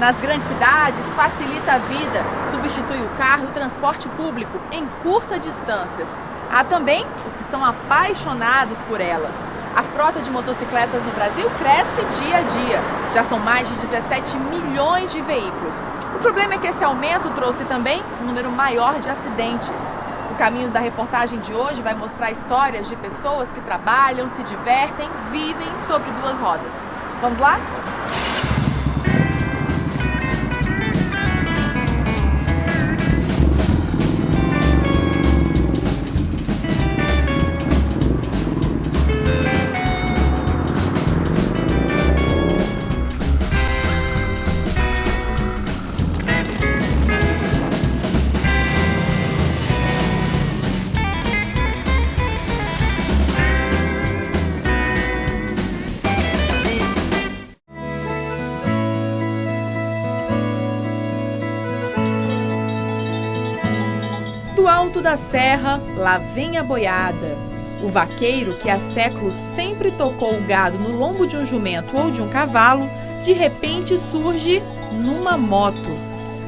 Nas grandes cidades, facilita a vida, substitui o carro e o transporte público em curtas distâncias. Há também os que são apaixonados por elas. A frota de motocicletas no Brasil cresce dia a dia. Já são mais de 17 milhões de veículos. O problema é que esse aumento trouxe também um número maior de acidentes. O Caminhos da reportagem de hoje vai mostrar histórias de pessoas que trabalham, se divertem, vivem sobre duas rodas. Vamos lá? Do alto da serra, lá vem a boiada. O vaqueiro, que há séculos sempre tocou o gado no lombo de um jumento ou de um cavalo, de repente surge numa moto.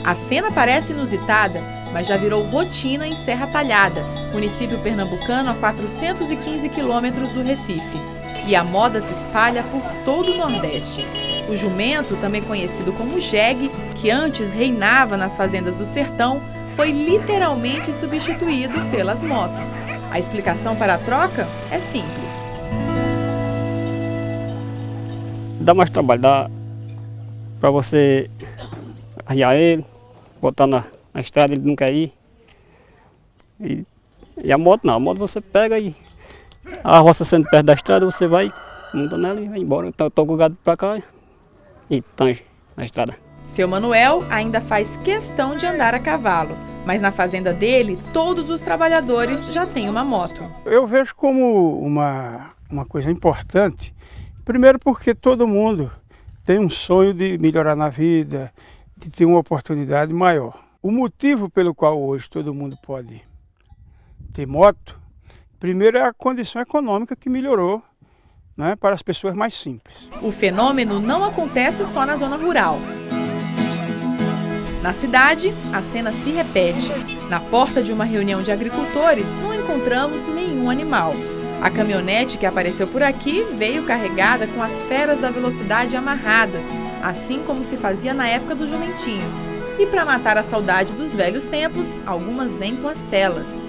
A cena parece inusitada, mas já virou rotina em Serra Talhada, município pernambucano a 415 quilômetros do Recife. E a moda se espalha por todo o Nordeste. O jumento, também conhecido como jegue, que antes reinava nas fazendas do sertão, foi literalmente substituído pelas motos. A explicação para a troca é simples. Dá mais trabalho, dá para você arriar ele, botar na estrada, ele não quer ir. E a moto não, a moto você pega e a roça sendo perto da estrada, você vai, monta nela e vai embora. Então, toca o gado para cá e tange na estrada. Seu Manuel ainda faz questão de andar a cavalo, mas na fazenda dele, todos os trabalhadores já têm uma moto. Eu vejo como uma coisa importante, primeiro porque todo mundo tem um sonho de melhorar na vida, de ter uma oportunidade maior. O motivo pelo qual hoje todo mundo pode ter moto, primeiro é a condição econômica que melhorou, né, para as pessoas mais simples. O fenômeno não acontece só na zona rural. Na cidade, a cena se repete. Na porta de uma reunião de agricultores, não encontramos nenhum animal. A caminhonete que apareceu por aqui veio carregada com as feras da velocidade amarradas, assim como se fazia na época dos jumentinhos. E para matar a saudade dos velhos tempos, algumas vêm com as selas.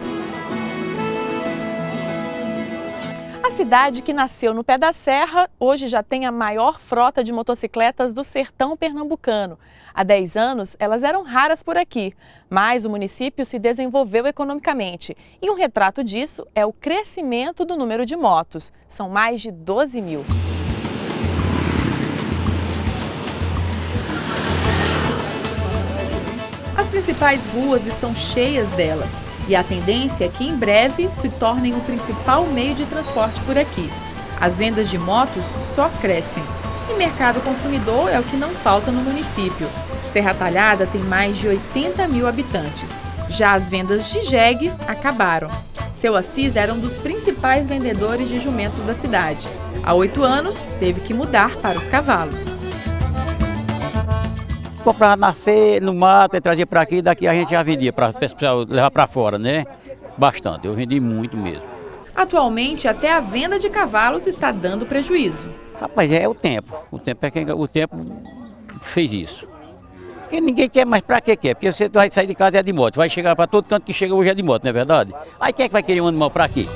A cidade, que nasceu no pé da serra, hoje já tem a maior frota de motocicletas do sertão pernambucano. Há 10 anos, elas eram raras por aqui, mas o município se desenvolveu economicamente. E um retrato disso é o crescimento do número de motos. São mais de 12 mil. As principais ruas estão cheias delas. E a tendência é que em breve se tornem o principal meio de transporte por aqui. As vendas de motos só crescem. E mercado consumidor é o que não falta no município. Serra Talhada tem mais de 80 mil habitantes. Já as vendas de jegue acabaram. Seu Assis era um dos principais vendedores de jumentos da cidade. Há 8 anos, teve que mudar para os cavalos. Comprava na feira, no mato, e trazia para aqui, daqui a gente já vendia para o pessoal levar para fora, né? Bastante, eu vendi muito mesmo. Atualmente, até a venda de cavalos está dando prejuízo. Rapaz, é o tempo o tempo fez isso. Porque ninguém quer, mas para que quer? Porque você vai sair de casa é de moto, vai chegar para todo canto que chega hoje é de moto, não é verdade? Aí quem é que vai querer um animal para quê?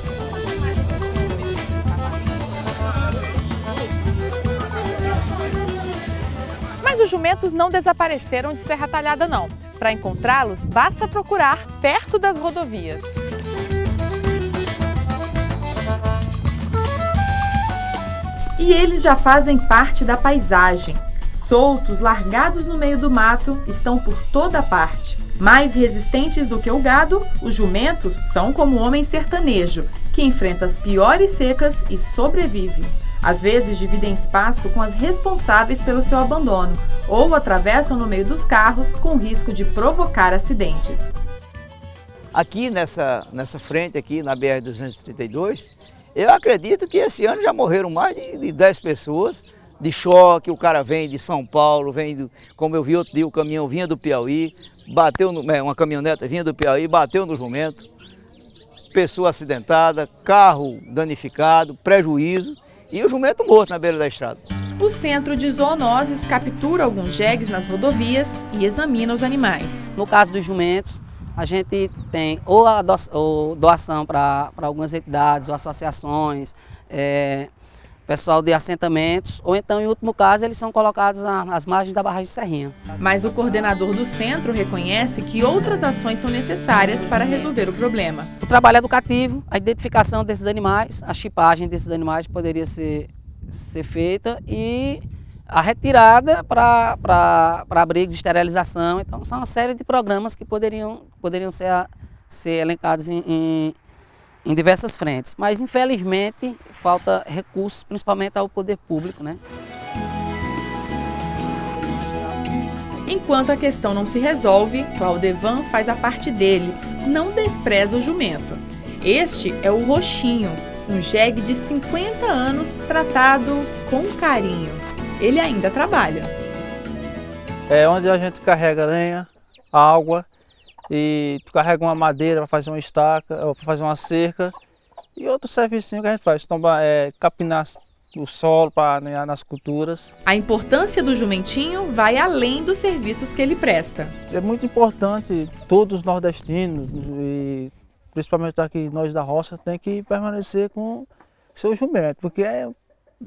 Mas os jumentos não desapareceram de Serra Talhada, não. Para encontrá-los, basta procurar perto das rodovias. E eles já fazem parte da paisagem. Soltos, largados no meio do mato, estão por toda parte. Mais resistentes do que o gado, os jumentos são como o homem sertanejo, que enfrenta as piores secas e sobrevive. Às vezes dividem espaço com as responsáveis pelo seu abandono ou atravessam no meio dos carros com risco de provocar acidentes. Aqui nessa frente, aqui na BR-232, eu acredito que esse ano já morreram mais de 10 pessoas, de choque, o cara vem de São Paulo, como eu vi outro dia, o caminhão vinha do Piauí, uma caminhoneta vinha do Piauí, bateu no jumento, pessoa acidentada, carro danificado, prejuízo e o jumento morto na beira da estrada. O Centro de Zoonoses captura alguns jegues nas rodovias e examina os animais. No caso dos jumentos, a gente tem ou a doação para algumas entidades ou associações, pessoal de assentamentos, ou então, em último caso, eles são colocados às margens da barragem de Serrinha. Mas o coordenador do centro reconhece que outras ações são necessárias para resolver o problema. O trabalho educativo, a identificação desses animais, a chipagem desses animais poderia ser feita e a retirada para abrigos de esterilização. Então, são uma série de programas que poderiam ser elencados em diversas frentes. Mas, infelizmente, falta recursos, principalmente ao poder público, né? Enquanto a questão não se resolve, Claudevan faz a parte dele, não despreza o jumento. Este é o Roxinho, um jegue de 50 anos tratado com carinho. Ele ainda trabalha. É onde a gente carrega lenha, água, e tu carrega uma madeira para fazer uma estaca, ou para fazer uma cerca, e outro serviço que a gente faz, capinar o solo para aninhar nas culturas. A importância do jumentinho vai além dos serviços que ele presta. É muito importante, todos os nordestinos, e principalmente aqui nós da roça, tem que permanecer com seu jumento, porque é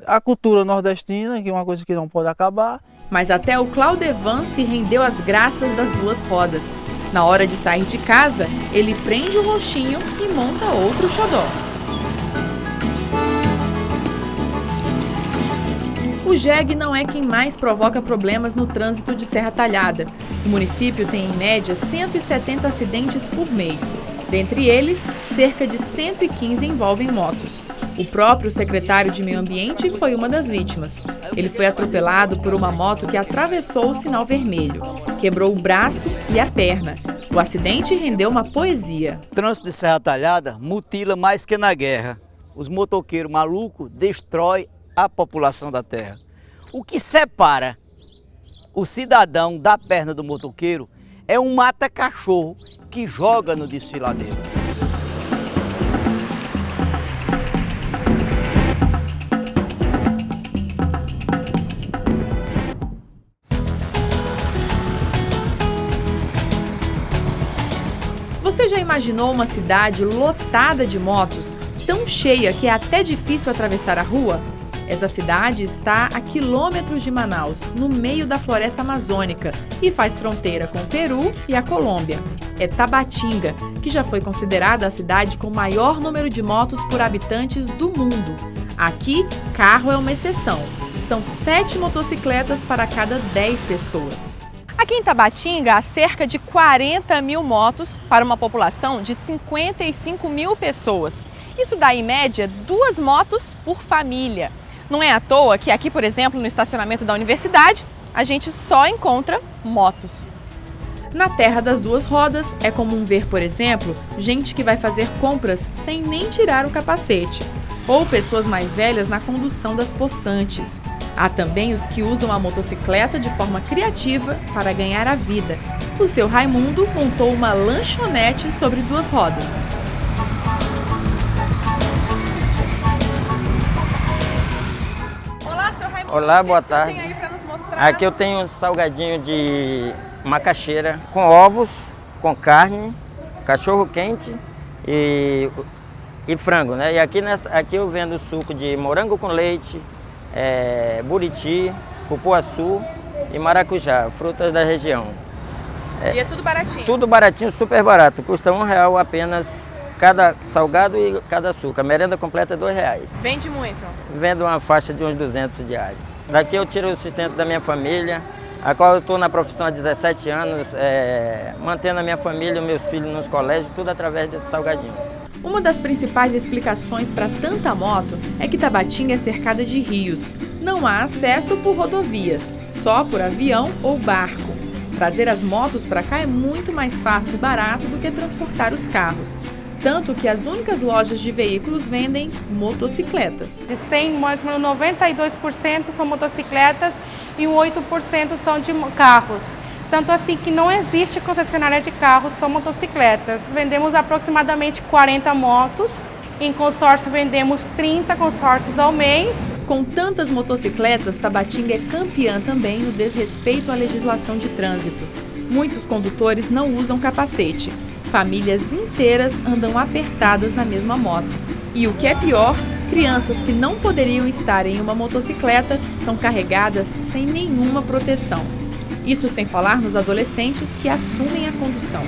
a cultura nordestina, que é uma coisa que não pode acabar. Mas até o Claudevan se rendeu às graças das duas rodas. Na hora de sair de casa, ele prende o Roxinho e monta outro xodó. O jegue não é quem mais provoca problemas no trânsito de Serra Talhada. O município tem, em média, 170 acidentes por mês. Dentre eles, cerca de 115 envolvem motos. O próprio secretário de Meio Ambiente foi uma das vítimas. Ele foi atropelado por uma moto que atravessou o sinal vermelho. Quebrou o braço e a perna. O acidente rendeu uma poesia. O trânsito de Serra Talhada mutila mais que na guerra. Os motoqueiros malucos destroem a população da terra. O que separa o cidadão da perna do motoqueiro é um mata-cachorro que joga no desfiladeiro. Você já imaginou uma cidade lotada de motos, tão cheia que é até difícil atravessar a rua? Essa cidade está a quilômetros de Manaus, no meio da floresta amazônica, e faz fronteira com o Peru e a Colômbia. É Tabatinga, que já foi considerada a cidade com maior número de motos por habitantes do mundo. Aqui, carro é uma exceção. São 7 motocicletas para cada 10 pessoas. Aqui em Tabatinga, há cerca de 40 mil motos para uma população de 55 mil pessoas. Isso dá, em média, 2 motos por família. Não é à toa que aqui, por exemplo, no estacionamento da universidade, a gente só encontra motos. Na terra das duas rodas, é comum ver, por exemplo, gente que vai fazer compras sem nem tirar o capacete, ou pessoas mais velhas na condução das possantes. Há também os que usam a motocicleta de forma criativa para ganhar a vida. O seu Raimundo montou uma lanchonete sobre 2 rodas. Olá, seu Raimundo. Olá, boa tarde. O que você tem aí para nos mostrar? Aqui eu tenho um salgadinho de macaxeira com ovos, com carne, cachorro quente e frango, né? E aqui eu vendo suco de morango com leite, buriti, cupuaçu e maracujá, frutas da região. E é tudo baratinho? Tudo baratinho, super barato. Custa R$1 apenas cada salgado e cada açúcar. A merenda completa é R$2. Vende muito? Vendo uma faixa de uns 200 diários. Daqui eu tiro o sustento da minha família, a qual eu estou na profissão há 17 anos, mantendo a minha família e meus filhos nos colégios, tudo através desse salgadinho. Uma das principais explicações para tanta moto é que Tabatinga é cercada de rios. Não há acesso por rodovias, só por avião ou barco. Trazer as motos para cá é muito mais fácil e barato do que transportar os carros. Tanto que as únicas lojas de veículos vendem motocicletas. De 100, mais ou menos 92% são motocicletas e 8% são de carros. Tanto assim que não existe concessionária de carros, só motocicletas. Vendemos aproximadamente 40 motos. Em consórcio vendemos 30 consórcios ao mês. Com tantas motocicletas, Tabatinga é campeã também no desrespeito à legislação de trânsito. Muitos condutores não usam capacete. Famílias inteiras andam apertadas na mesma moto. E o que é pior, crianças que não poderiam estar em uma motocicleta são carregadas sem nenhuma proteção. Isso sem falar nos adolescentes que assumem a condução.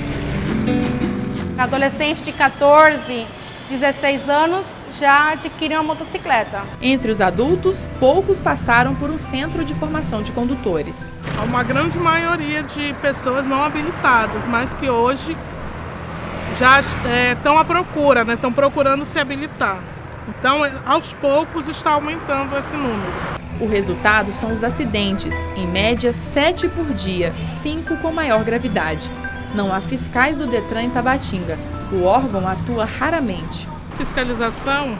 Adolescentes de 14, 16 anos já adquirem uma motocicleta. Entre os adultos, poucos passaram por um centro de formação de condutores. Há uma grande maioria de pessoas não habilitadas, mas que hoje já estão à procura, estão procurando se habilitar. Então, aos poucos, está aumentando esse número. O resultado são os acidentes, em média 7 por dia, 5 com maior gravidade. Não há fiscais do Detran em Tabatinga. O órgão atua raramente. Fiscalização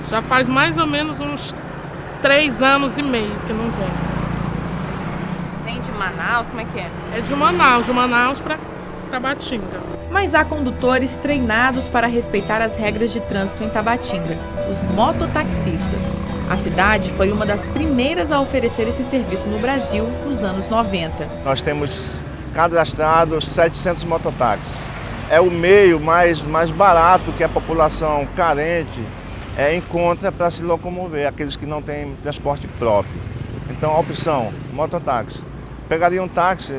já faz mais ou menos uns 3 anos e meio que não vem. Vem de Manaus? Como é que é? É de Manaus para Tabatinga. Mas há condutores treinados para respeitar as regras de trânsito em Tabatinga, os mototaxistas. A cidade foi uma das primeiras a oferecer esse serviço no Brasil nos anos 90. Nós temos cadastrados 700 mototáxis. É o meio mais barato que a população carente encontra para se locomover, aqueles que não têm transporte próprio. Então a opção, mototáxi. Pegaria um táxi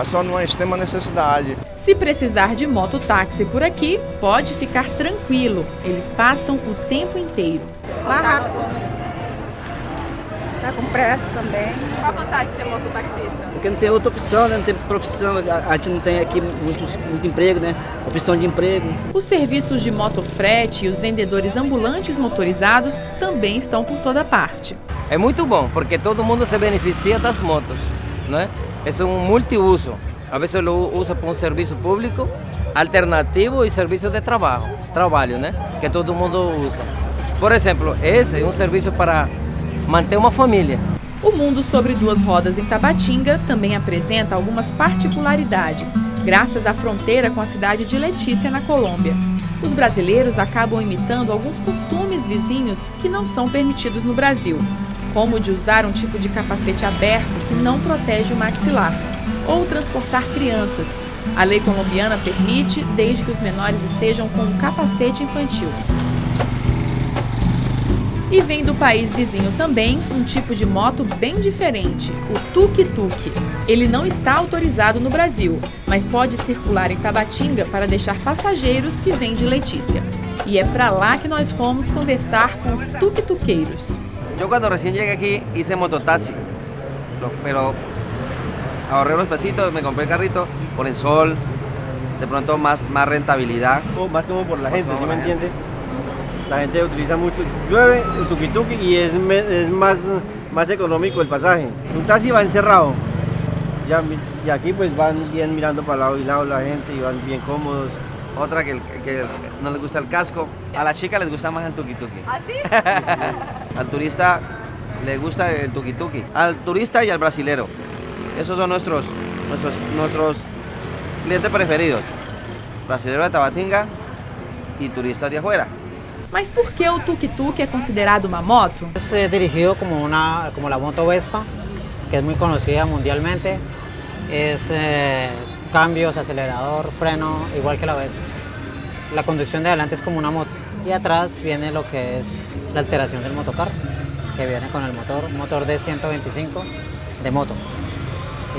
só numa extrema necessidade. Se precisar de mototáxi por aqui, pode ficar tranquilo. Eles passam o tempo inteiro. Lá rápido. Tá com pressa também. Qual a vantagem de ser mototaxista? Porque não tem outra opção, né? Não tem profissão, a gente não tem aqui muito emprego, né? Opção de emprego. Os serviços de motofrete e os vendedores ambulantes motorizados também estão por toda parte. É muito bom, porque todo mundo se beneficia das motos, né? É um multiuso. A vezes lo usa para um serviço público, alternativo e serviço de trabalho, né? Que todo mundo usa. Por exemplo, esse é um serviço para manter uma família. O mundo sobre duas rodas em Tabatinga também apresenta algumas particularidades, graças à fronteira com a cidade de Letícia, na Colômbia. Os brasileiros acabam imitando alguns costumes vizinhos que não são permitidos no Brasil, como o de usar um tipo de capacete aberto que não protege o maxilar, ou transportar crianças. A lei colombiana permite, desde que os menores estejam com um capacete infantil. E vem do país vizinho também um tipo de moto bem diferente, o tuk-tuk. Ele não está autorizado no Brasil, mas pode circular em Tabatinga para deixar passageiros que vêm de Letícia. E é para lá que nós fomos conversar com os tuk-tuqueiros. Yo cuando recién llegué aquí hice mototaxi, pero ahorré unos pesitos, me compré el carrito por el sol, de pronto más rentabilidad. Más como por la gente, ¿sí me entiendes? La gente utiliza mucho, llueve el tuki-tuki y es más económico el pasaje. Un taxi va encerrado, y aquí pues van bien mirando para lado y lado la gente y van bien cómodos. Otra que no les gusta el casco, a la chica les gusta más el tuki-tuki. ¿Ah, sí? Al turista le gusta el tuki-tuki, al turista y al brasilero. Esos son nuestros clientes preferidos, brasilero de Tabatinga y turistas de afuera. Mas por que o tuk-tuk é considerado uma moto? Es dirigido como la moto Vespa, que es muy conocida mundialmente. Es cambios, acelerador, freno, igual que la Vespa. La conducción de adelante es como una moto. Y atrás viene lo que es la alteración del motocar, que viene con el motor de 125 de moto.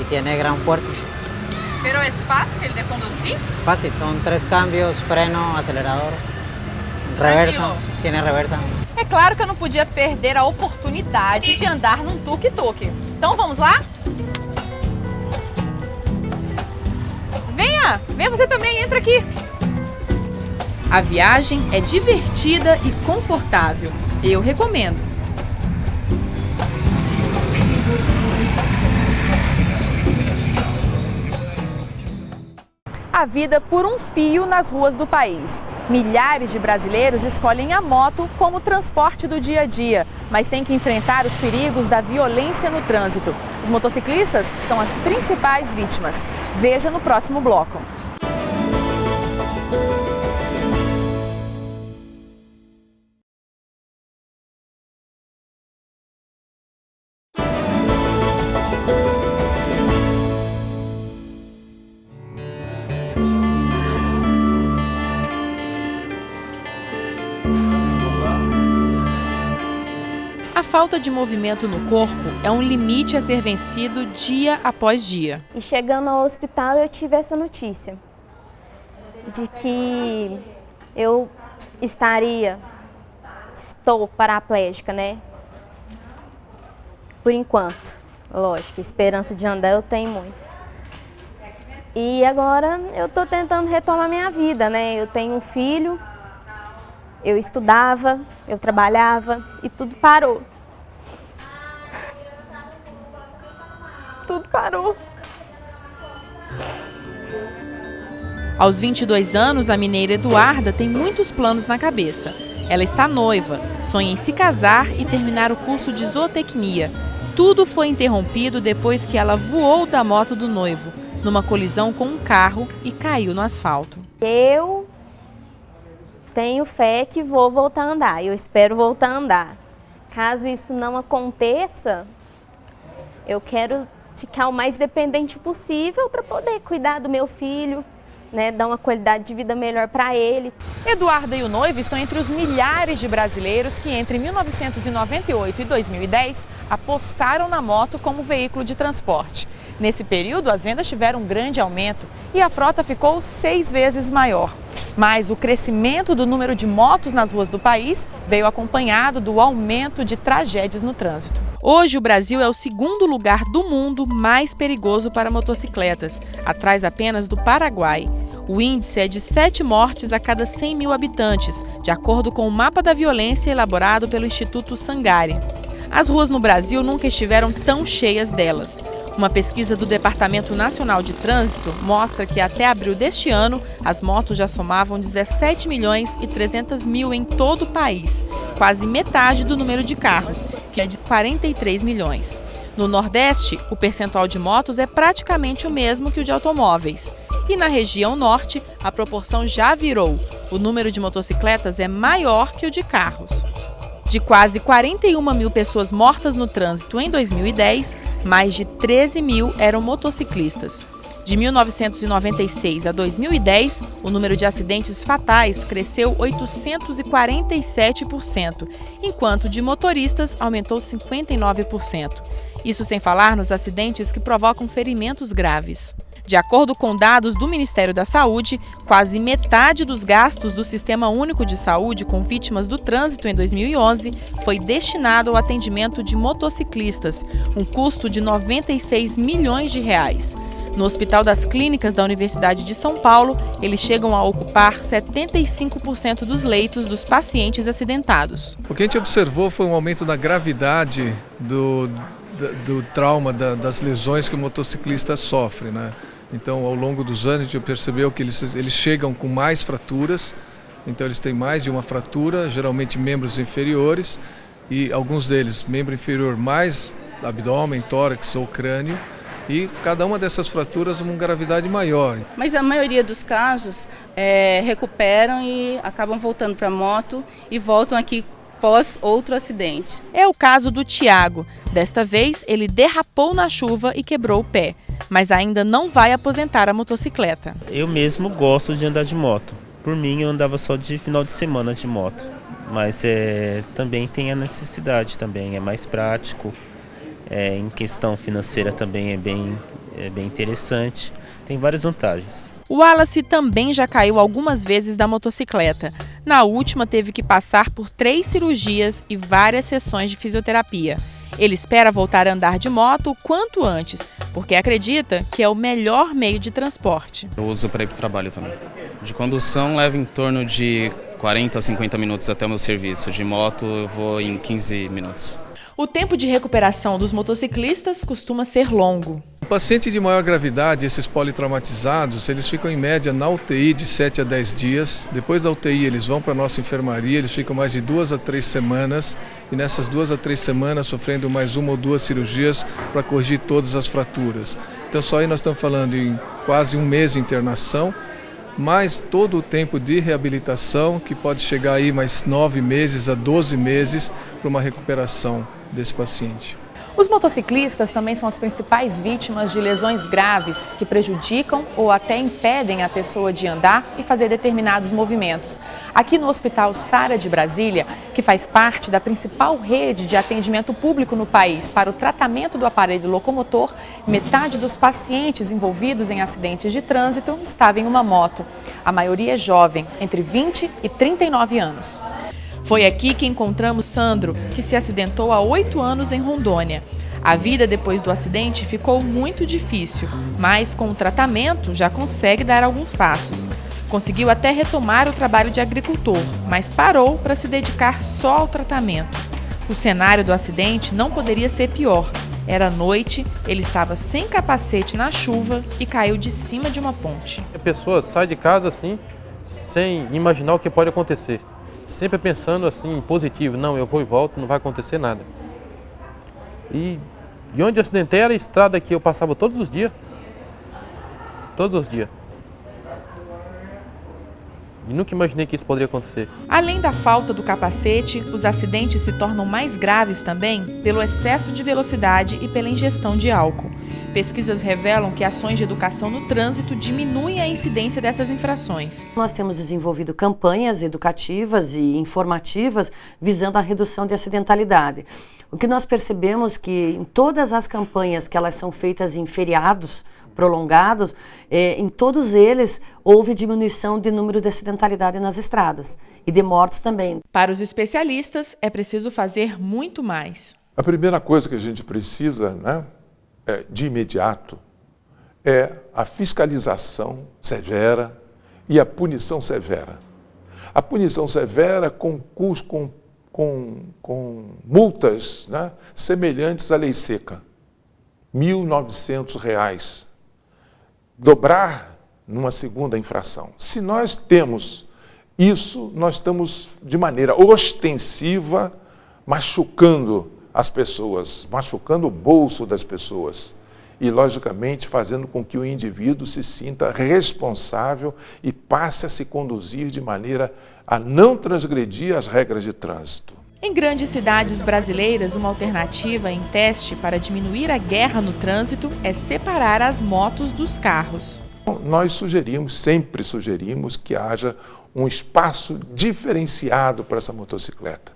Y tiene gran fuerza. ¿Pero es fácil de conducir? Fácil, son 3 cambios, freno, acelerador. Reversa, tiene reversa. É claro que eu não podia perder a oportunidade de andar num tuk-tuk. Então vamos lá? Venha você também, entra aqui. A viagem é divertida e confortável. Eu recomendo. a vida por um fio nas ruas do país. Milhares de brasileiros escolhem a moto como transporte do dia a dia, mas têm que enfrentar os perigos da violência no trânsito. Os motociclistas são as principais vítimas. Veja no próximo bloco. A falta de movimento no corpo é um limite a ser vencido dia após dia. E chegando ao hospital eu tive essa notícia de que eu estou paraplégica, né? Por enquanto, lógico, esperança de andar eu tenho muito. E agora eu estou tentando retomar minha vida, né? Eu tenho um filho. Eu estudava, eu trabalhava e tudo parou. Tudo parou. Aos 22 anos, a mineira Eduarda tem muitos planos na cabeça. Ela está noiva, sonha em se casar e terminar o curso de zootecnia. Tudo foi interrompido depois que ela voou da moto do noivo, numa colisão com um carro e caiu no asfalto. Eu tenho fé que vou voltar a andar, eu espero voltar a andar. Caso isso não aconteça, eu quero ficar o mais dependente possível para poder cuidar do meu filho, né, dar uma qualidade de vida melhor para ele. Eduarda e o noivo estão entre os milhares de brasileiros que entre 1998 e 2010 apostaram na moto como veículo de transporte. Nesse período, as vendas tiveram um grande aumento e a frota ficou 6 vezes maior. Mas o crescimento do número de motos nas ruas do país veio acompanhado do aumento de tragédias no trânsito. Hoje, o Brasil é o segundo lugar do mundo mais perigoso para motocicletas, atrás apenas do Paraguai. O índice é de 7 mortes a cada 100 mil habitantes, de acordo com o mapa da violência elaborado pelo Instituto Sangari. As ruas no Brasil nunca estiveram tão cheias delas. Uma pesquisa do Departamento Nacional de Trânsito mostra que até abril deste ano, as motos já somavam 17 milhões e 300 mil em todo o país, quase metade do número de carros, que é de 43 milhões. No Nordeste, o percentual de motos é praticamente o mesmo que o de automóveis. E na região Norte, a proporção já virou. O número de motocicletas é maior que o de carros. De quase 41 mil pessoas mortas no trânsito em 2010, mais de 13 mil eram motociclistas. De 1996 a 2010, o número de acidentes fatais cresceu 847%, enquanto de motoristas aumentou 59%. Isso sem falar nos acidentes que provocam ferimentos graves. De acordo com dados do Ministério da Saúde, quase metade dos gastos do Sistema Único de Saúde com vítimas do trânsito em 2011 foi destinado ao atendimento de motociclistas, um custo de R$ 96 milhões. No Hospital das Clínicas da Universidade de São Paulo, eles chegam a ocupar 75% dos leitos dos pacientes acidentados. O que a gente observou foi um aumento da gravidade do trauma, das lesões que o motociclista sofre, né? Então, ao longo dos anos, a gente percebeu que eles chegam com mais fraturas, então eles têm mais de uma fratura, geralmente membros inferiores, e alguns deles, membro inferior mais abdômen, tórax ou crânio, e cada uma dessas fraturas uma gravidade maior. Mas a maioria dos casos recuperam e acabam voltando para a moto e voltam aqui pós outro acidente. É o caso do Tiago. Desta vez, ele derrapou na chuva e quebrou o pé, mas ainda não vai aposentar a motocicleta. Eu mesmo gosto de andar de moto. Por mim, eu andava só de final de semana de moto, mas também tem a necessidade, também é mais prático. Em questão financeira também é bem interessante, tem várias vantagens. O Wallace também já caiu algumas vezes da motocicleta. Na última, teve que passar por 3 cirurgias e várias sessões de fisioterapia. Ele espera voltar a andar de moto o quanto antes, porque acredita que é o melhor meio de transporte. Eu uso para ir para o trabalho também. De condução, leva em torno de 40 a 50 minutos até o meu serviço. De moto, eu vou em 15 minutos. O tempo de recuperação dos motociclistas costuma ser longo. O paciente de maior gravidade, esses politraumatizados, eles ficam em média na UTI de 7 a 10 dias. Depois da UTI eles vão para a nossa enfermaria, eles ficam mais de 2 a 3 semanas e nessas 2 a 3 semanas sofrendo mais 1 ou 2 cirurgias para corrigir todas as fraturas. Então só aí nós estamos falando em quase 1 mês de internação, mais todo o tempo de reabilitação, que pode chegar aí mais 9 meses a 12 meses para uma recuperação desse paciente. Os motociclistas também são as principais vítimas de lesões graves que prejudicam ou até impedem a pessoa de andar e fazer determinados movimentos. Aqui no Hospital Sara de Brasília, que faz parte da principal rede de atendimento público no país para o tratamento do aparelho locomotor, metade dos pacientes envolvidos em acidentes de trânsito estava em uma moto. A maioria é jovem, entre 20 e 39 anos. Foi aqui que encontramos Sandro, que se acidentou há 8 anos em Rondônia. A vida depois do acidente ficou muito difícil, mas com o tratamento já consegue dar alguns passos. Conseguiu até retomar o trabalho de agricultor, mas parou para se dedicar só ao tratamento. O cenário do acidente não poderia ser pior. Era noite, ele estava sem capacete na chuva e caiu de cima de uma ponte. A pessoa sai de casa assim, sem imaginar o que pode acontecer. Sempre pensando assim, positivo, não, eu vou e volto, não vai acontecer nada. E onde eu acidentei era a estrada que eu passava todos os dias. Todos os dias. E nunca imaginei que isso poderia acontecer. Além da falta do capacete, os acidentes se tornam mais graves também pelo excesso de velocidade e pela ingestão de álcool. Pesquisas revelam que ações de educação no trânsito diminuem a incidência dessas infrações. Nós temos desenvolvido campanhas educativas e informativas visando a redução de acidentalidade. O que nós percebemos que em todas as campanhas que elas são feitas em feriados prolongados, em todos eles houve diminuição de número de acidentalidade nas estradas e de mortes também. Para os especialistas, é preciso fazer muito mais. A primeira coisa que a gente precisa, de imediato, é a fiscalização severa e a punição severa. A punição severa com multas semelhantes à lei seca, R$ 1.900. Dobrar numa segunda infração. Se nós temos isso, nós estamos de maneira ostensiva machucando as pessoas, machucando o bolso das pessoas e, logicamente, fazendo com que o indivíduo se sinta responsável e passe a se conduzir de maneira a não transgredir as regras de trânsito. Em grandes cidades brasileiras, uma alternativa em teste para diminuir a guerra no trânsito é separar as motos dos carros. Nós sempre sugerimos que haja um espaço diferenciado para essa motocicleta.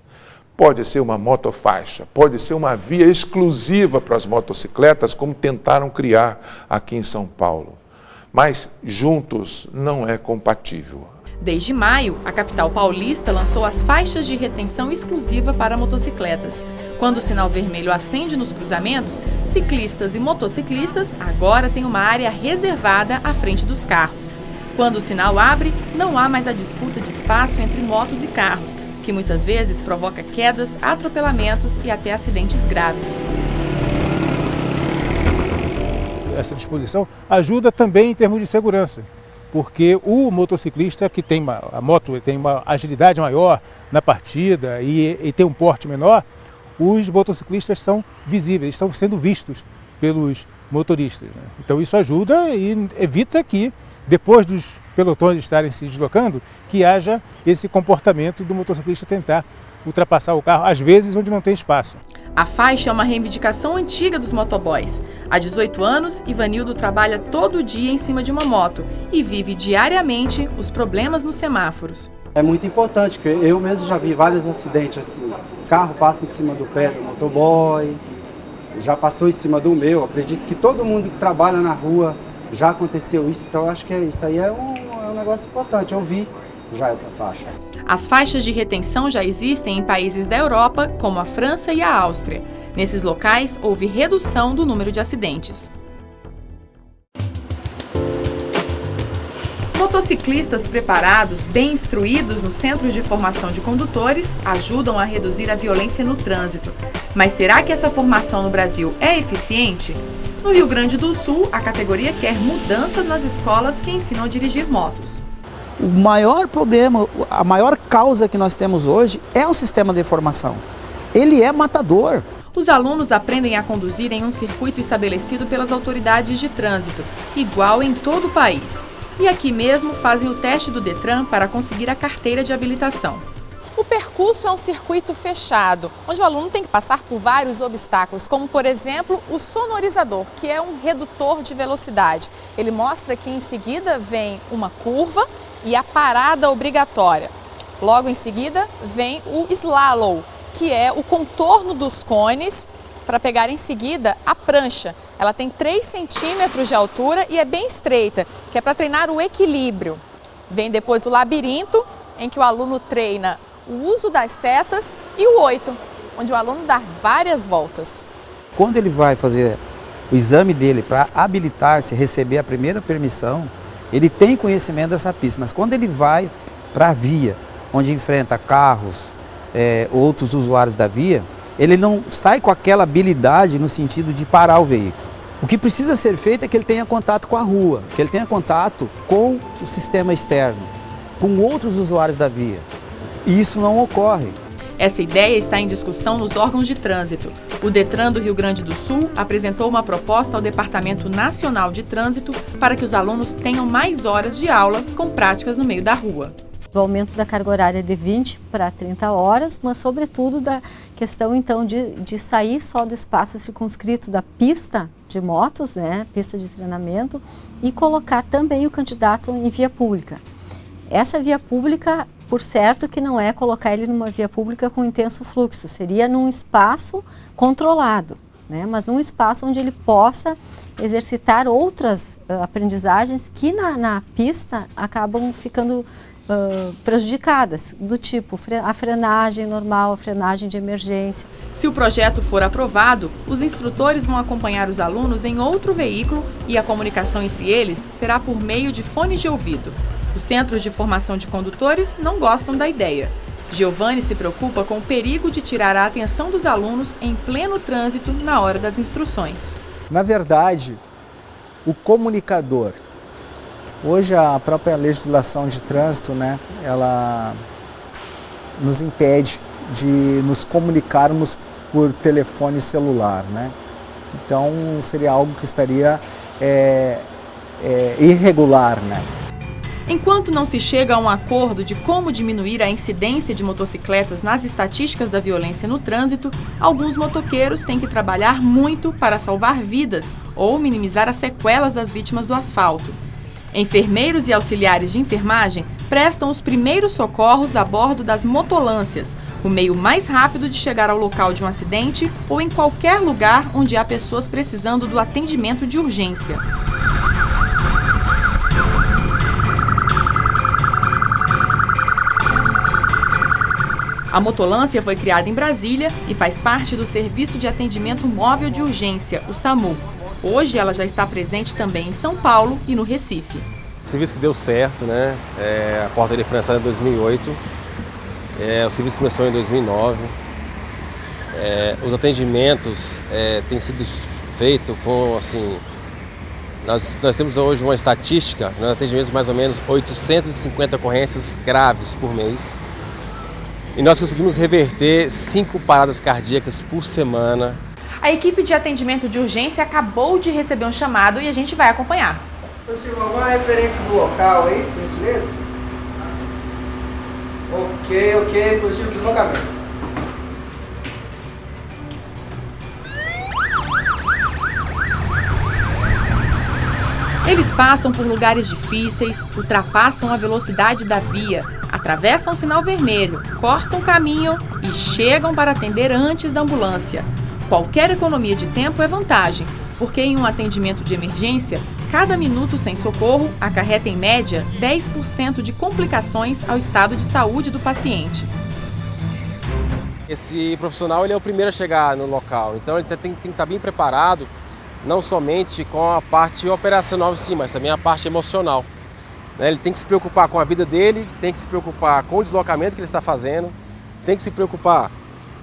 Pode ser uma motofaixa, pode ser uma via exclusiva para as motocicletas, como tentaram criar aqui em São Paulo. Mas juntos não é compatível. Desde maio, a capital paulista lançou as faixas de retenção exclusiva para motocicletas. Quando o sinal vermelho acende nos cruzamentos, ciclistas e motociclistas agora têm uma área reservada à frente dos carros. Quando o sinal abre, não há mais a disputa de espaço entre motos e carros, que muitas vezes provoca quedas, atropelamentos e até acidentes graves. Essa disposição ajuda também em termos de segurança, porque o motociclista que tem a moto tem uma agilidade maior na partida e tem um porte menor, os motociclistas são visíveis, estão sendo vistos pelos motoristas. Então isso ajuda e evita que, depois dos pelotões estarem se deslocando, que haja esse comportamento do motociclista tentar ultrapassar o carro, às vezes onde não tem espaço. A faixa é uma reivindicação antiga dos motoboys. Há 18 anos, Ivanildo trabalha todo dia em cima de uma moto e vive diariamente os problemas nos semáforos. É muito importante, porque eu mesmo já vi vários acidentes assim. O carro passa em cima do pé do motoboy, já passou em cima do meu. Acredito que todo mundo que trabalha na rua já aconteceu isso, então eu acho que isso aí é um negócio importante. Eu vi já essa faixa. As faixas de retenção já existem em países da Europa, como a França e a Áustria. Nesses locais, houve redução do número de acidentes. Motociclistas preparados, bem instruídos nos centros de formação de condutores, ajudam a reduzir a violência no trânsito. Mas será que essa formação no Brasil é eficiente? No Rio Grande do Sul, a categoria quer mudanças nas escolas que ensinam a dirigir motos. O maior problema, a maior causa que nós temos hoje é o sistema de formação. Ele é matador. Os alunos aprendem a conduzir em um circuito estabelecido pelas autoridades de trânsito, igual em todo o país. E aqui mesmo fazem o teste do Detran para conseguir a carteira de habilitação. O percurso é um circuito fechado, onde o aluno tem que passar por vários obstáculos, como por exemplo o sonorizador, que é um redutor de velocidade. Ele mostra que em seguida vem uma curva e a parada obrigatória. Logo em seguida vem o slalom, que é o contorno dos cones para pegar em seguida a prancha. Ela tem 3 centímetros de altura e é bem estreita, que é para treinar o equilíbrio. Vem depois o labirinto, em que o aluno treina o uso das setas, e o 8, onde o aluno dá várias voltas. Quando ele vai fazer o exame dele para habilitar-se, receber a primeira permissão, ele tem conhecimento dessa pista, mas quando ele vai para a via, onde enfrenta carros, outros usuários da via, ele não sai com aquela habilidade no sentido de parar o veículo. O que precisa ser feito é que ele tenha contato com a rua, que ele tenha contato com o sistema externo, com outros usuários da via. E isso não ocorre. Essa ideia está em discussão nos órgãos de trânsito. O Detran do Rio Grande do Sul apresentou uma proposta ao Departamento Nacional de Trânsito para que os alunos tenham mais horas de aula com práticas no meio da rua. Do aumento da carga horária de 20 para 30 horas, mas sobretudo da questão então de sair só do espaço circunscrito da pista de motos, né, pista de treinamento, e colocar também o candidato em via pública. Essa via pública, por certo, que não é colocar ele numa via pública com intenso fluxo, seria num espaço controlado, né, mas num espaço onde ele possa exercitar outras aprendizagens que na pista acabam ficando prejudicadas, do tipo a frenagem normal, a frenagem de emergência. Se o projeto for aprovado, os instrutores vão acompanhar os alunos em outro veículo e a comunicação entre eles será por meio de fones de ouvido. Os centros de formação de condutores não gostam da ideia. Giovanni se preocupa com o perigo de tirar a atenção dos alunos em pleno trânsito na hora das instruções. Na verdade, o comunicador, hoje a própria legislação de trânsito, né, ela nos impede de nos comunicarmos por telefone celular, né? Então seria algo que estaria irregular, né? Enquanto não se chega a um acordo de como diminuir a incidência de motocicletas nas estatísticas da violência no trânsito, alguns motoqueiros têm que trabalhar muito para salvar vidas ou minimizar as sequelas das vítimas do asfalto. Enfermeiros e auxiliares de enfermagem prestam os primeiros socorros a bordo das motolâncias, o meio mais rápido de chegar ao local de um acidente ou em qualquer lugar onde há pessoas precisando do atendimento de urgência. A motolância foi criada em Brasília e faz parte do Serviço de Atendimento Móvel de Urgência, o SAMU. Hoje ela já está presente também em São Paulo e no Recife. O serviço que deu certo, né? A porta dele foi lançada em 2008, o serviço começou em 2009. Os atendimentos têm sido feitos com, assim, nós temos hoje uma estatística, nós atendemos mais ou menos 850 ocorrências graves por mês. E nós conseguimos reverter 5 paradas cardíacas por semana. A equipe de atendimento de urgência acabou de receber um chamado e a gente vai acompanhar. Senhor, alguma referência do local aí, por gentileza? Ok, positivo deslocamento. Eles passam por lugares difíceis, ultrapassam a velocidade da via, atravessam o sinal vermelho, cortam o caminho e chegam para atender antes da ambulância. Qualquer economia de tempo é vantagem, porque em um atendimento de emergência, cada minuto sem socorro acarreta em média 10% de complicações ao estado de saúde do paciente. Esse profissional ele é o primeiro a chegar no local, então ele tem que estar bem preparado, não somente com a parte operacional em si, mas também a parte emocional. Ele tem que se preocupar com a vida dele, tem que se preocupar com o deslocamento que ele está fazendo, tem que se preocupar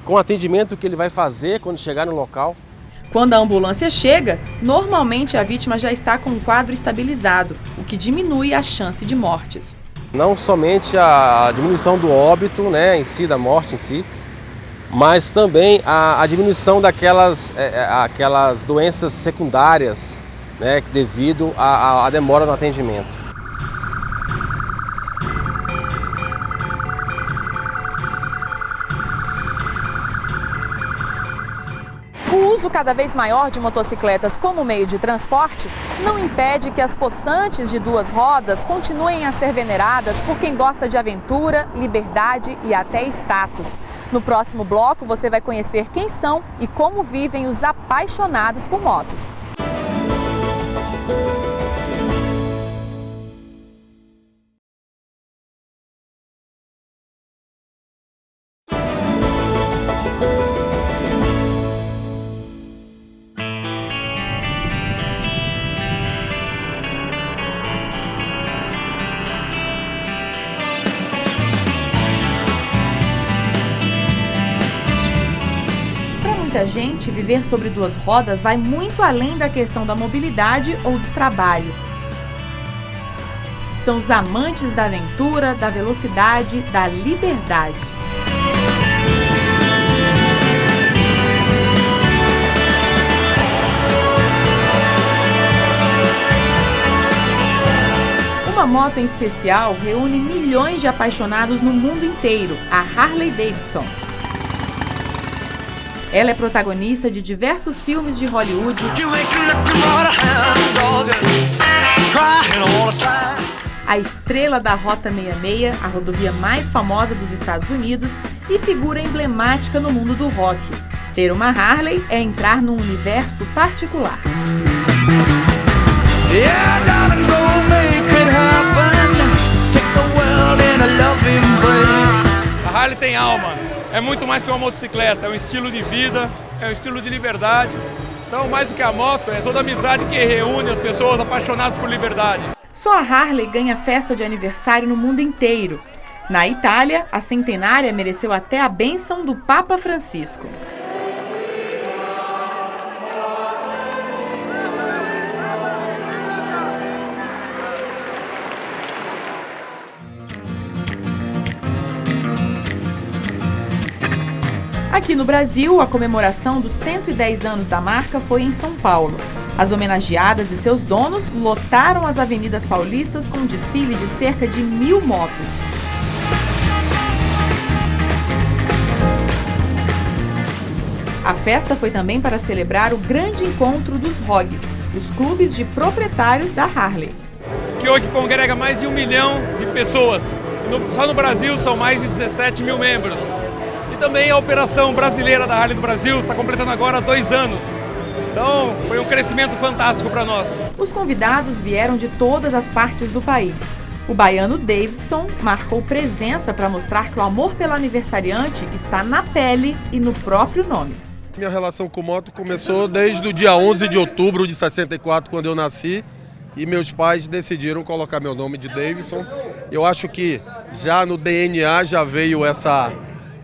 com o atendimento que ele vai fazer quando chegar no local. Quando a ambulância chega, normalmente a vítima já está com o quadro estabilizado, o que diminui a chance de mortes. Não somente a diminuição do óbito, né, em si, da morte em si, mas também a diminuição daquelas aquelas doenças secundárias, né, devido à demora no atendimento. O uso cada vez maior de motocicletas como meio de transporte não impede que as possantes de duas rodas continuem a ser veneradas por quem gosta de aventura, liberdade e até status. No próximo bloco você vai conhecer quem são e como vivem os apaixonados por motos. Muita gente, viver sobre duas rodas vai muito além da questão da mobilidade ou do trabalho. São os amantes da aventura, da velocidade, da liberdade. Uma moto em especial reúne milhões de apaixonados no mundo inteiro, a Harley Davidson. Ela é protagonista de diversos filmes de Hollywood, a estrela da Rota 66, a rodovia mais famosa dos Estados Unidos, e figura emblemática no mundo do rock. Ter uma Harley é entrar num universo particular. A Harley tem alma. É muito mais que uma motocicleta, é um estilo de vida, é um estilo de liberdade. Então, mais do que a moto, é toda a amizade que reúne as pessoas apaixonadas por liberdade. Só a Harley ganha festa de aniversário no mundo inteiro. Na Itália, a centenária mereceu até a bênção do Papa Francisco. Aqui no Brasil, a comemoração dos 110 anos da marca foi em São Paulo. As homenageadas e seus donos lotaram as avenidas paulistas com um desfile de cerca de 1000 motos. A festa foi também para celebrar o grande encontro dos ROGs, os clubes de proprietários da Harley. Que hoje congrega mais de 1 milhão de pessoas. Só no Brasil são mais de 17 mil membros. Também a operação brasileira da Harley do Brasil está completando agora 2 anos. Então, foi um crescimento fantástico para nós. Os convidados vieram de todas as partes do país. O baiano Davidson marcou presença para mostrar que o amor pela aniversariante está na pele e no próprio nome. Minha relação com moto começou desde o dia 11 de outubro de 64, quando eu nasci, e meus pais decidiram colocar meu nome de Davidson. Eu acho que já no DNA já veio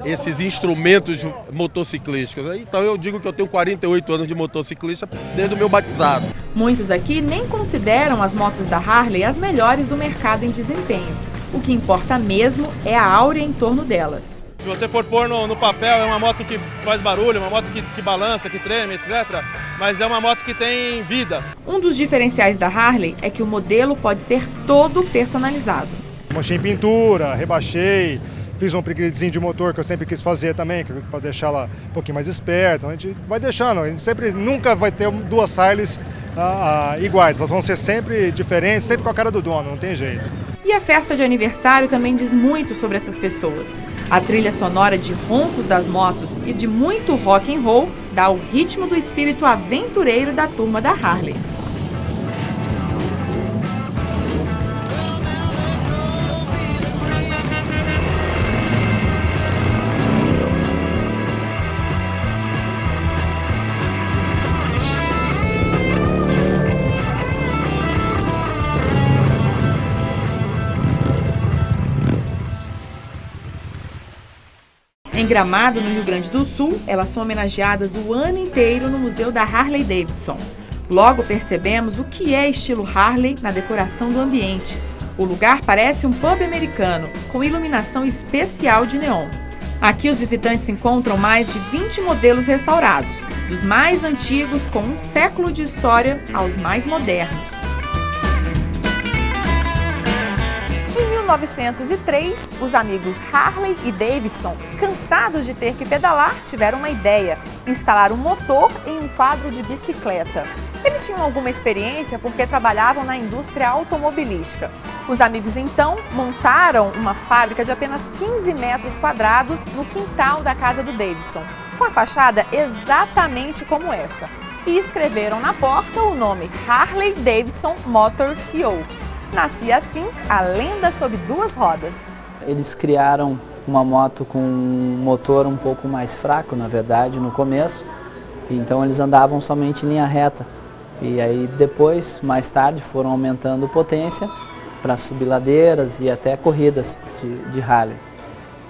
esses instrumentos motociclísticos. Então eu digo que eu tenho 48 anos de motociclista desde o meu batizado. Muitos aqui nem consideram as motos da Harley as melhores do mercado em desempenho. O que importa mesmo é a áurea em torno delas. Se você for pôr no papel, é uma moto que faz barulho, uma moto que balança, que treme, etc. Mas é uma moto que tem vida. Um dos diferenciais da Harley é que o modelo pode ser todo personalizado. Manchei em pintura, rebaixei, fiz um upgradezinho de motor que eu sempre quis fazer também, para deixar ela um pouquinho mais esperta. A gente vai deixando, a gente nunca vai ter duas Harleys iguais, elas vão ser sempre diferentes, sempre com a cara do dono, não tem jeito. E a festa de aniversário também diz muito sobre essas pessoas. A trilha sonora de roncos das motos e de muito rock and roll dá o ritmo do espírito aventureiro da turma da Harley. Em Gramado, no Rio Grande do Sul, elas são homenageadas o ano inteiro no Museu da Harley Davidson. Logo percebemos o que é estilo Harley na decoração do ambiente. O lugar parece um pub americano, com iluminação especial de neon. Aqui os visitantes encontram mais de 20 modelos restaurados, dos mais antigos com um século de história aos mais modernos. Em 1903, os amigos Harley e Davidson, cansados de ter que pedalar, tiveram uma ideia: instalar um motor em um quadro de bicicleta. Eles tinham alguma experiência porque trabalhavam na indústria automobilística. Os amigos então montaram uma fábrica de apenas 15 metros quadrados no quintal da casa do Davidson, com a fachada exatamente como esta, e escreveram na porta o nome Harley Davidson Motor Co. Nascia assim a lenda sobre duas rodas. Eles criaram uma moto com um motor um pouco mais fraco, na verdade, no começo. Então eles andavam somente em linha reta. E aí depois, mais tarde, foram aumentando potência para subir ladeiras e até corridas de Harley.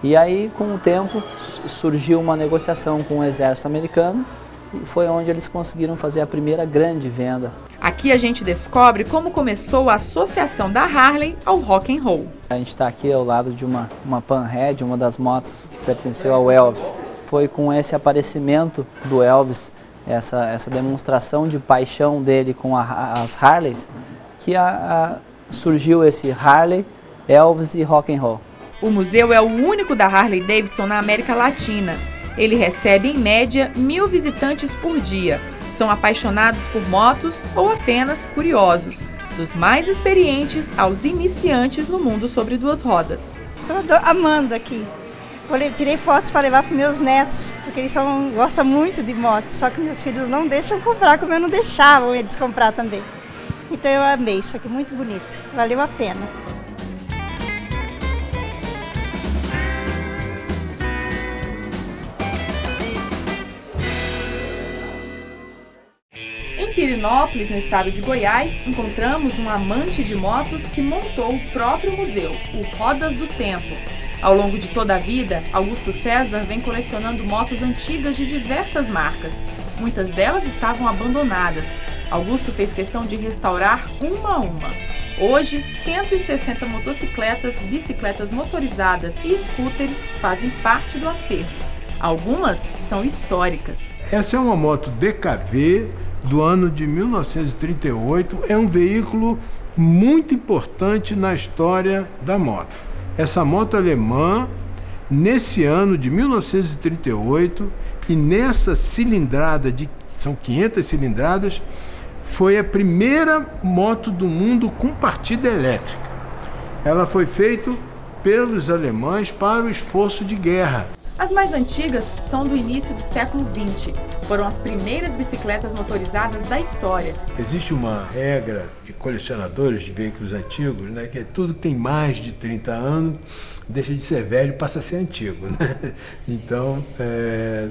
E aí, com o tempo, surgiu uma negociação com o exército americano e foi onde eles conseguiram fazer a primeira grande venda. Aqui a gente descobre como começou a associação da Harley ao rock and roll. A gente está aqui ao lado de uma Panhead, uma das motos que pertenceu ao Elvis. Foi com esse aparecimento do Elvis, essa demonstração de paixão dele com as Harleys, que surgiu esse Harley, Elvis e rock and roll. O museu é o único da Harley Davidson na América Latina. Ele recebe em média 1000 visitantes por dia. São apaixonados por motos ou apenas curiosos, dos mais experientes aos iniciantes no mundo sobre duas rodas. Estou amando aqui. Tirei fotos para levar para meus netos, porque eles gostam muito de moto, só que meus filhos não deixam comprar, como eu não deixava eles comprar também. Então eu amei, isso aqui é muito bonito, valeu a pena. Em Pirinópolis, no estado de Goiás, encontramos um amante de motos que montou o próprio museu, o Rodas do Tempo. Ao longo de toda a vida, Augusto César vem colecionando motos antigas de diversas marcas. Muitas delas estavam abandonadas. Augusto fez questão de restaurar uma a uma. Hoje, 160 motocicletas, bicicletas motorizadas e scooters fazem parte do acervo. Algumas são históricas. Essa é uma moto DKV do ano de 1938. É um veículo muito importante na história da moto. Essa moto alemã, nesse ano de 1938, e nessa cilindrada, são 500 cilindradas, foi a primeira moto do mundo com partida elétrica. Ela foi feita pelos alemães para o esforço de guerra. As mais antigas são do início do século XX. Foram as primeiras bicicletas motorizadas da história. Existe uma regra de colecionadores de veículos antigos, né, que é tudo que tem mais de 30 anos, deixa de ser velho e passa a ser antigo, né? Então,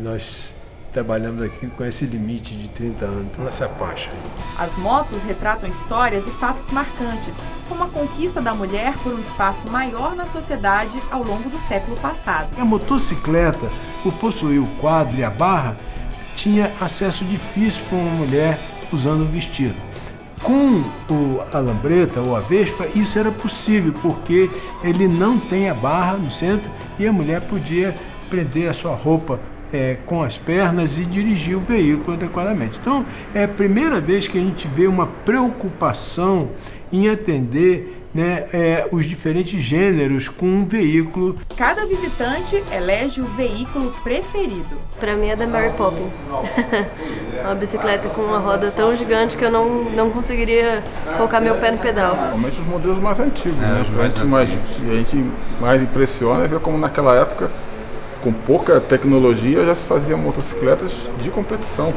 nós trabalhamos aqui com esse limite de 30 anos, então nessa faixa. As motos retratam histórias e fatos marcantes, como a conquista da mulher por um espaço maior na sociedade ao longo do século passado. A motocicleta, por possuir o quadro e a barra, tinha acesso difícil para uma mulher usando um vestido. Com a lambreta ou a Vespa, isso era possível, porque ele não tem a barra no centro e a mulher podia prender a sua roupa com as pernas e dirigir o veículo adequadamente. Então, é a primeira vez que a gente vê uma preocupação em atender, né, os diferentes gêneros com um veículo. Cada visitante elege o veículo preferido. Para mim é da Mary Poppins. Uma bicicleta com uma roda tão gigante que eu não conseguiria colocar meu pé no pedal. Normalmente os modelos mais antigos, né? A gente mais impressiona é ver como naquela época, com pouca tecnologia, já se faziam motocicletas de competição.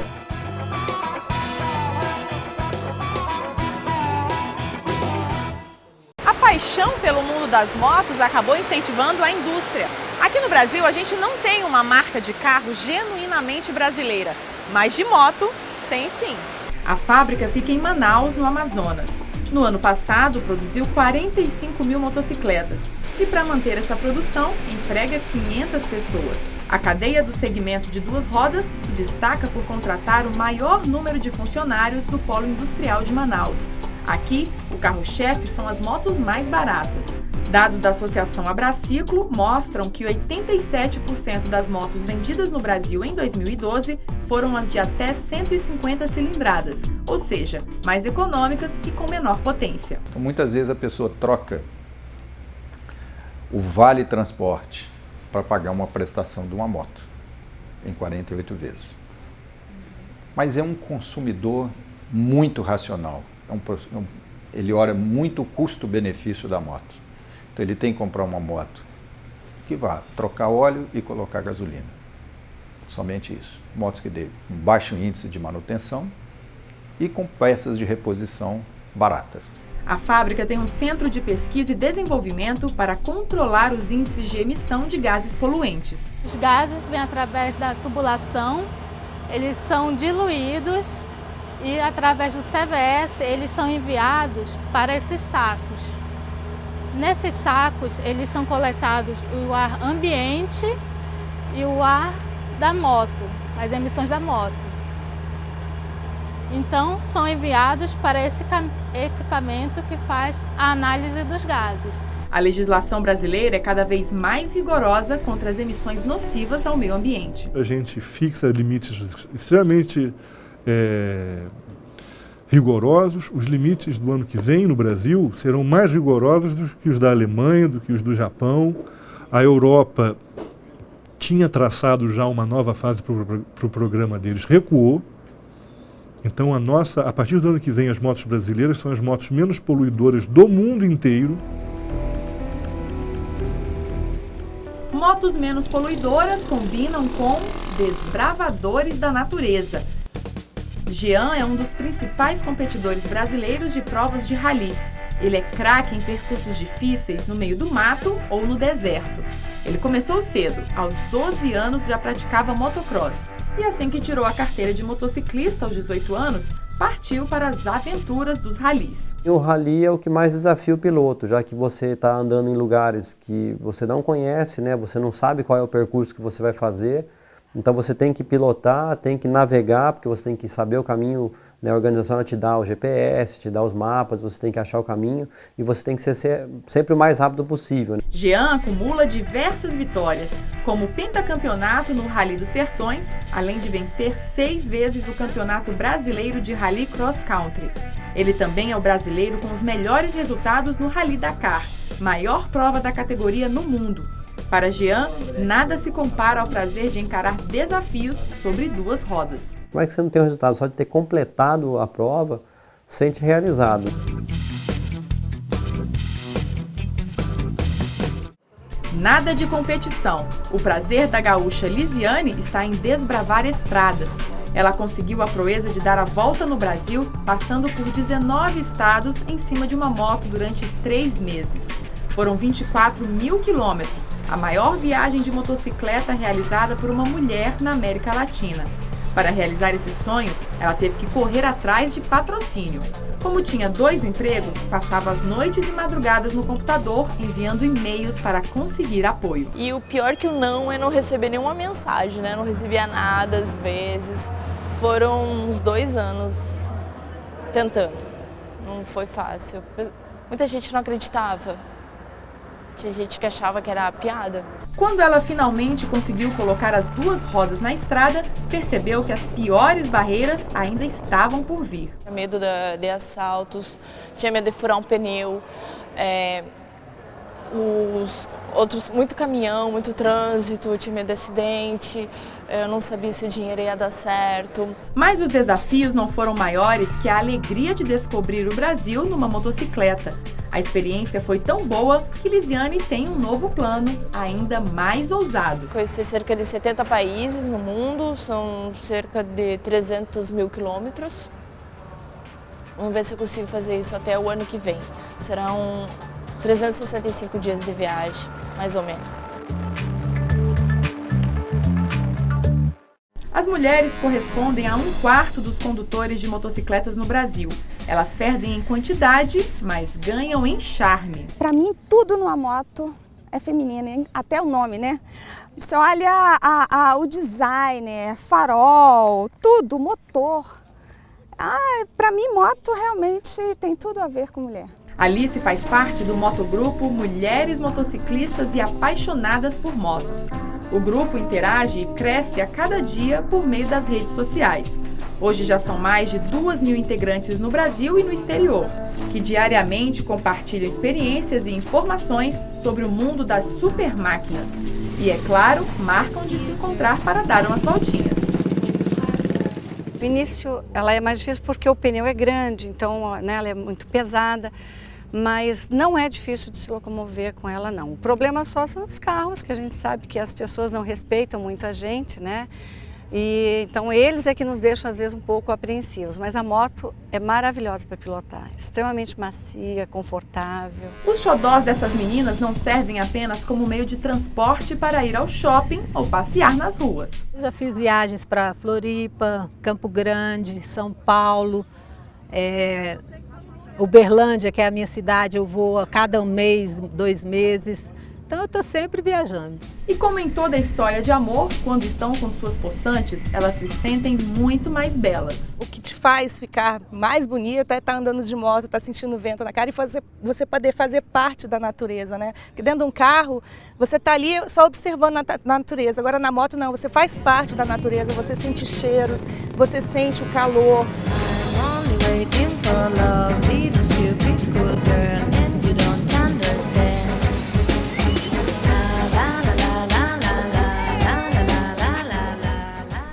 A paixão pelo mundo das motos acabou incentivando a indústria. Aqui no Brasil, a gente não tem uma marca de carro genuinamente brasileira, mas de moto tem sim. A fábrica fica em Manaus, no Amazonas. No ano passado, produziu 45 mil motocicletas e, para manter essa produção, emprega 500 pessoas. A cadeia do segmento de duas rodas se destaca por contratar o maior número de funcionários no polo industrial de Manaus. Aqui, o carro-chefe são as motos mais baratas. Dados da Associação Abraciclo mostram que 87% das motos vendidas no Brasil em 2012 foram as de até 150 cilindradas, ou seja, mais econômicas e com menor potência. Então, muitas vezes a pessoa troca o vale transporte para pagar uma prestação de uma moto em 48 vezes. Mas é um consumidor muito racional. Ele olha muito o custo-benefício da moto. Então ele tem que comprar uma moto que vá trocar óleo e colocar gasolina. Somente isso. Motos que dê um baixo índice de manutenção e com peças de reposição baratas. A fábrica tem um centro de pesquisa e desenvolvimento para controlar os índices de emissão de gases poluentes. Os gases vêm através da tubulação, eles são diluídos e através do CVS eles são enviados para esses sacos. Nesses sacos eles são coletados o ar ambiente e o ar da moto, as emissões da moto. Então são enviados para esse equipamento que faz a análise dos gases. A legislação brasileira é cada vez mais rigorosa contra as emissões nocivas ao meio ambiente. A gente fixa limites extremamente rigorosos. Os limites do ano que vem no Brasil serão mais rigorosos do que os da Alemanha, do que os do Japão. A Europa tinha traçado já uma nova fase para o programa deles, recuou. Então a partir do ano que vem as motos brasileiras são as motos menos poluidoras do mundo inteiro. Motos menos poluidoras combinam com desbravadores da natureza. Jean é um dos principais competidores brasileiros de provas de rally. Ele é craque em percursos difíceis no meio do mato ou no deserto. Ele começou cedo, aos 12 anos já praticava motocross. E assim que tirou a carteira de motociclista aos 18 anos, partiu para as aventuras dos rallies. O rally é o que mais desafia o piloto, já que você está andando em lugares que você não conhece, né? Você não sabe qual é o percurso que você vai fazer. Então você tem que pilotar, tem que navegar, porque você tem que saber o caminho, né? A organização te dá o GPS, te dá os mapas, você tem que achar o caminho e você tem que ser sempre o mais rápido possível. Jean acumula diversas vitórias, como o pentacampeonato no Rally dos Sertões, além de vencer 6 vezes o Campeonato Brasileiro de Rally Cross Country. Ele também é o brasileiro com os melhores resultados no Rally Dakar, maior prova da categoria no mundo. Para Jean, nada se compara ao prazer de encarar desafios sobre duas rodas. Como é que você não tem o resultado? Só de ter completado a prova, sente realizado. Nada de competição. O prazer da gaúcha Lisiane está em desbravar estradas. Ela conseguiu a proeza de dar a volta no Brasil, passando por 19 estados em cima de uma moto durante 3 meses. Foram 24 mil quilômetros, a maior viagem de motocicleta realizada por uma mulher na América Latina. Para realizar esse sonho, ela teve que correr atrás de patrocínio. Como tinha 2 empregos, passava as noites e madrugadas no computador, enviando e-mails para conseguir apoio. E o pior que o não é não receber nenhuma mensagem, né? Não recebia nada às vezes. Foram uns 2 anos tentando. Não foi fácil. Muita gente não acreditava. Tinha gente que achava que era piada. Quando ela finalmente conseguiu colocar as 2 rodas na estrada, percebeu que as piores barreiras ainda estavam por vir. Tinha medo de assaltos, tinha medo de furar um pneu, muito caminhão, muito trânsito, tinha medo de acidente, eu não sabia se o dinheiro ia dar certo. Mas os desafios não foram maiores que a alegria de descobrir o Brasil numa motocicleta. A experiência foi tão boa que Lisiane tem um novo plano, ainda mais ousado. Conheci cerca de 70 países no mundo, são cerca de 300 mil quilômetros. Vamos ver se eu consigo fazer isso até o ano que vem. Serão 365 dias de viagem, mais ou menos. As mulheres correspondem a 1/4 dos condutores de motocicletas no Brasil. Elas perdem em quantidade, mas ganham em charme. Para mim, tudo numa moto é feminino, hein? Até o nome, né? Você olha o design, farol, tudo, motor. Para mim, moto realmente tem tudo a ver com mulher. Alice faz parte do motogrupo Mulheres Motociclistas e Apaixonadas por Motos. O grupo interage e cresce a cada dia por meio das redes sociais. Hoje já são mais de 2.000 integrantes no Brasil e no exterior, que diariamente compartilham experiências e informações sobre o mundo das super máquinas. E, é claro, marcam de se encontrar para dar umas voltinhas. No início ela é mais difícil porque o pneu é grande, então ela é muito pesada, mas não é difícil de se locomover com ela, não. O problema só são os carros, que a gente sabe que as pessoas não respeitam muito a gente, né? E então eles é que nos deixam às vezes um pouco apreensivos, mas a moto é maravilhosa para pilotar, extremamente macia, confortável. Os xodós dessas meninas não servem apenas como meio de transporte para ir ao shopping ou passear nas ruas. Eu já fiz viagens para Floripa, Campo Grande, São Paulo, Uberlândia, que é a minha cidade, eu vou a cada mês, 2 meses. Então eu estou sempre viajando. E como em toda história de amor, quando estão com suas possantes, elas se sentem muito mais belas. O que te faz ficar mais bonita é estar andando de moto, estar sentindo o vento na cara e você poder fazer parte da natureza, né? Porque dentro de um carro, você está ali só observando a natureza. Agora na moto não, você faz parte da natureza, você sente cheiros, você sente o calor.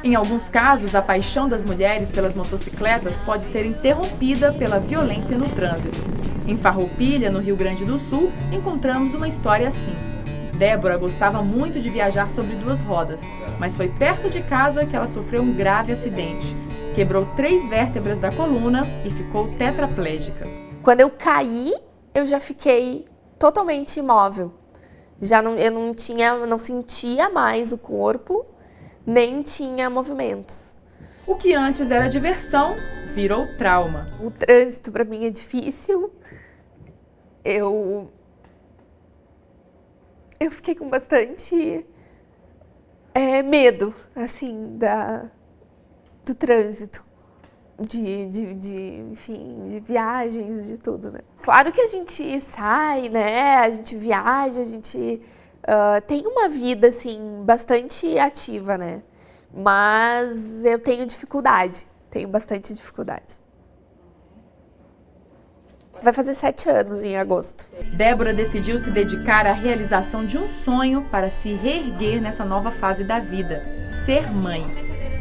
Em alguns casos, a paixão das mulheres pelas motocicletas pode ser interrompida pela violência no trânsito. Em Farroupilha, no Rio Grande do Sul, encontramos uma história assim. Débora gostava muito de viajar sobre 2 rodas, mas foi perto de casa que ela sofreu um grave acidente. Quebrou 3 vértebras da coluna e ficou tetraplégica. Quando eu caí, eu já fiquei totalmente imóvel. Eu não sentia mais o corpo, nem tinha movimentos. O que antes era diversão, virou trauma. O trânsito para mim é difícil. Eu fiquei com bastante medo, assim, do trânsito, enfim, de viagens, de tudo, né? Claro que a gente sai, né? A gente viaja, a gente tem uma vida, assim, bastante ativa, né? Mas eu tenho bastante dificuldade. Vai fazer 7 anos em agosto. Débora decidiu se dedicar à realização de um sonho para se reerguer nessa nova fase da vida, ser mãe.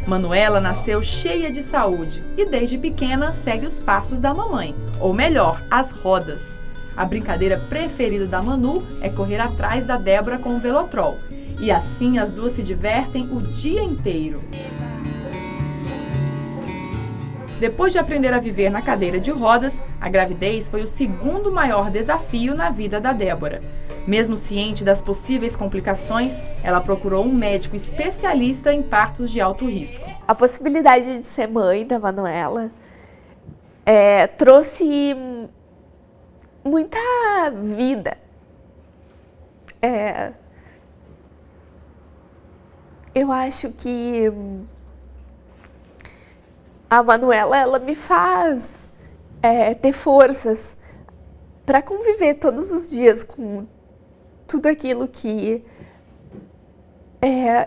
Manuela nasceu cheia de saúde e desde pequena segue os passos da mamãe, ou melhor, as rodas. A brincadeira preferida da Manu é correr atrás da Débora com o Velotrol. E assim as duas se divertem o dia inteiro. Depois de aprender a viver na cadeira de rodas, a gravidez foi o segundo maior desafio na vida da Débora. Mesmo ciente das possíveis complicações, ela procurou um médico especialista em partos de alto risco. A possibilidade de ser mãe da Manuela trouxe muita vida. Eu acho que a Manuela, ela me faz ter forças para conviver todos os dias com tudo aquilo que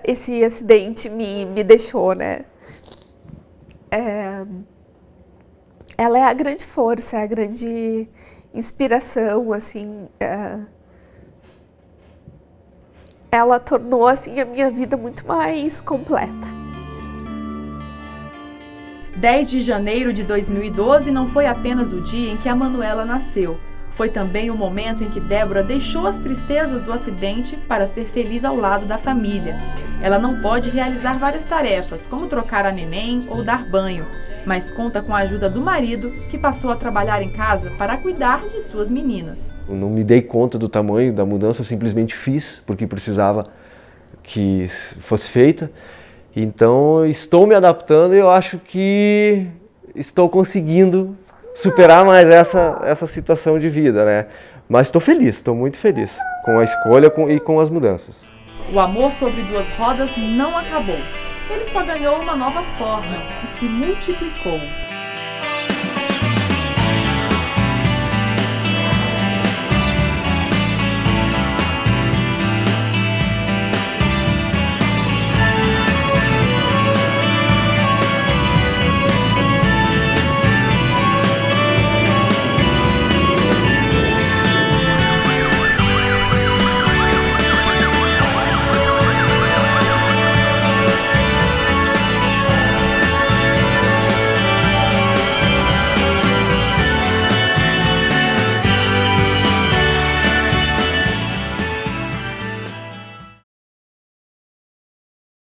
esse acidente me deixou, né? Ela é a grande força, a grande inspiração, assim. Ela tornou, assim, a minha vida muito mais completa. 10 de janeiro de 2012 não foi apenas o dia em que a Manuela nasceu. Foi também o momento em que Débora deixou as tristezas do acidente para ser feliz ao lado da família. Ela não pode realizar várias tarefas, como trocar a neném ou dar banho, mas conta com a ajuda do marido, que passou a trabalhar em casa para cuidar de suas meninas. Eu não me dei conta do tamanho da mudança, eu simplesmente fiz, porque precisava que fosse feita. Então, estou me adaptando e eu acho que estou conseguindo superar mais essa situação de vida, né? Mas estou feliz, estou muito feliz com a escolha e com as mudanças. O amor sobre duas rodas não acabou. Ele só ganhou uma nova forma e se multiplicou.